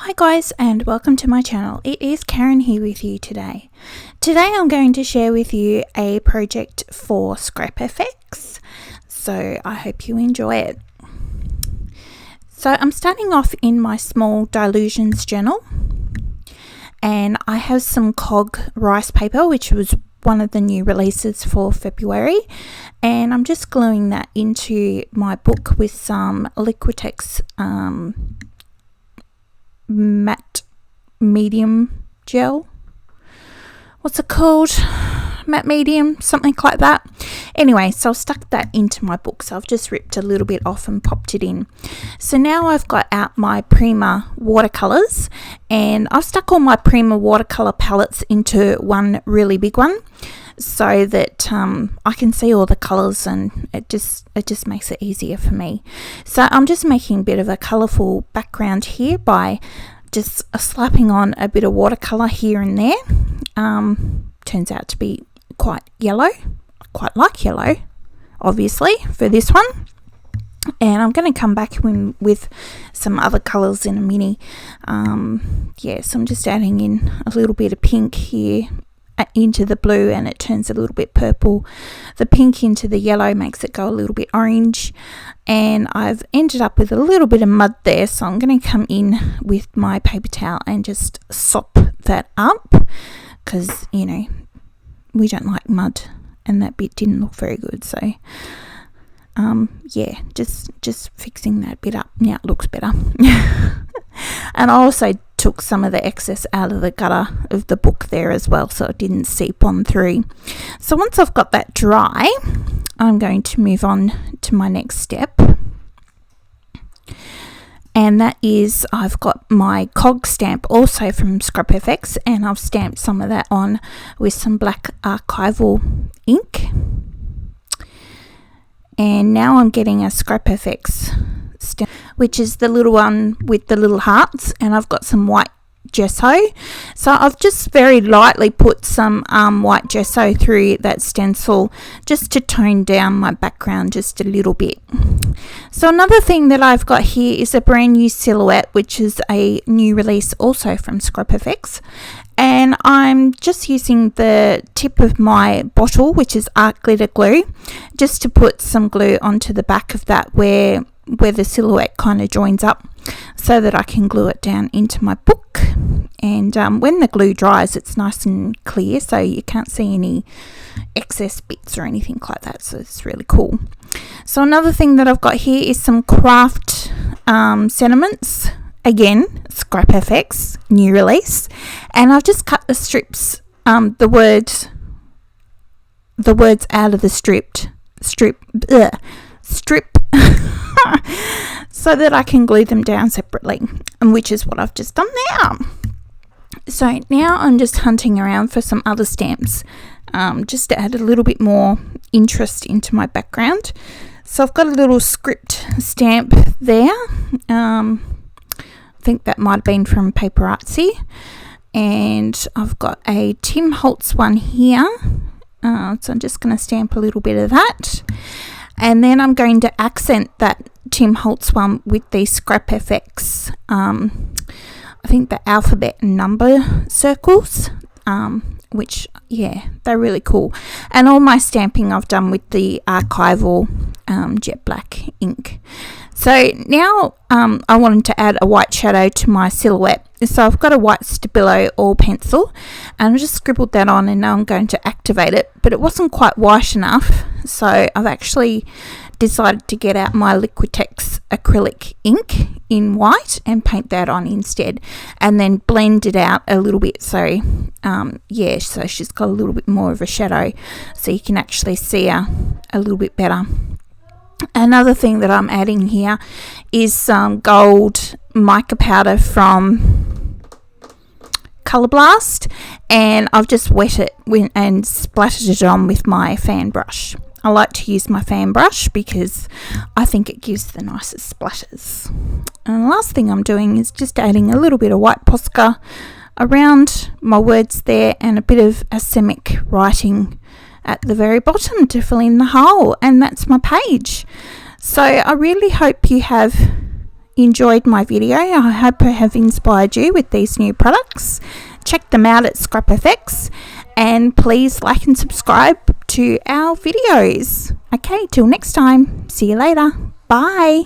Hi guys, and welcome to my channel. It is Karen here with you today. Today I'm going to share with you a project for Scrap FX, so I hope you enjoy it. So I'm starting off in my small Dilutions journal, and I have some COG rice paper, which was one of the new releases for February, and I'm just gluing that into my book with some Liquitex matte medium gel. What's it called? Matte medium, something like that. Anyway, so I've stuck that into my book. So I've just ripped a little bit off and popped it in. So now I've got out my Prima watercolors, and I've stuck all my Prima watercolor palettes into one really big one, so that I can see all the colors, and it just makes it easier for me. So I'm just making a bit of a colorful background here by just slapping on a bit of watercolor here and there. Turns out to be quite yellow. I quite like yellow, obviously, for this one. And I'm going to come back with some other colors in a minute. So I'm just adding in a little bit of pink here into the blue, and it turns a little bit purple. The pink into the yellow makes it go a little bit orange, and I've ended up with a little bit of mud there, so I'm going to come in with my paper towel and just sop that up, because we don't like mud, and that bit didn't look very good. So just fixing that bit up. Now it looks better. And I also took some of the excess out of the gutter of the book there as well, so it didn't seep on through. So once I've got that dry, I'm going to move on to my next step, and that is I've got my COG stamp also from Scrap FX, and I've stamped some of that on with some black archival ink. And now I'm getting a Scrap FX stamp, which is the little one with the little hearts, and I've got some white gesso. So I've just very lightly put some white gesso through that stencil just to tone down my background just a little bit. So another thing that I've got here is a brand new silhouette, which is a new release also from Scrap FX. And I'm just using the tip of my bottle, which is art glitter glue, just to put some glue onto the back of that where the silhouette kind of joins up, so that I can glue it down into my book. And when the glue dries, it's nice and clear, so you can't see any excess bits or anything like that, so it's really cool. So another thing that I've got here is some craft sentiments. Again, Scrap FX, new release, and I've just cut the strips, the words out of the strip, so that I can glue them down separately, and which is what I've just done now. So now I'm just hunting around for some other stamps, just to add a little bit more interest into my background. So I've got a little script stamp there. I think that might have been from Paper Artsy, and I've got a Tim Holtz one here, so I'm just going to stamp a little bit of that, and then I'm going to accent that Tim Holtz one with the Scrap FX, I think the alphabet and number circles, which they're really cool. And all my stamping I've done with the archival jet black ink. So now I wanted to add a white shadow to my silhouette. So I've got a white Stabilo oil pencil, and I just scribbled that on, and now I'm going to activate it, but it wasn't quite white enough, so I've actually decided to get out my Liquitex acrylic ink in white and paint that on instead, and then blend it out a little bit, so so she's got a little bit more of a shadow, so you can actually see her a little bit better. Another thing that I'm adding here is some gold mica powder from Colour Blast, and I've just wet it and splattered it on with my fan brush. I like to use my fan brush because I think it gives the nicest splatters. And the last thing I'm doing is just adding a little bit of white Posca around my words there, and a bit of asemic writing at the very bottom to fill in the hole, and that's my page. So I really hope you have enjoyed my video. I hope I have inspired you with these new products. Check them out at Scrap FX, and please like and subscribe to our videos. Okay, till next time. See you later. Bye.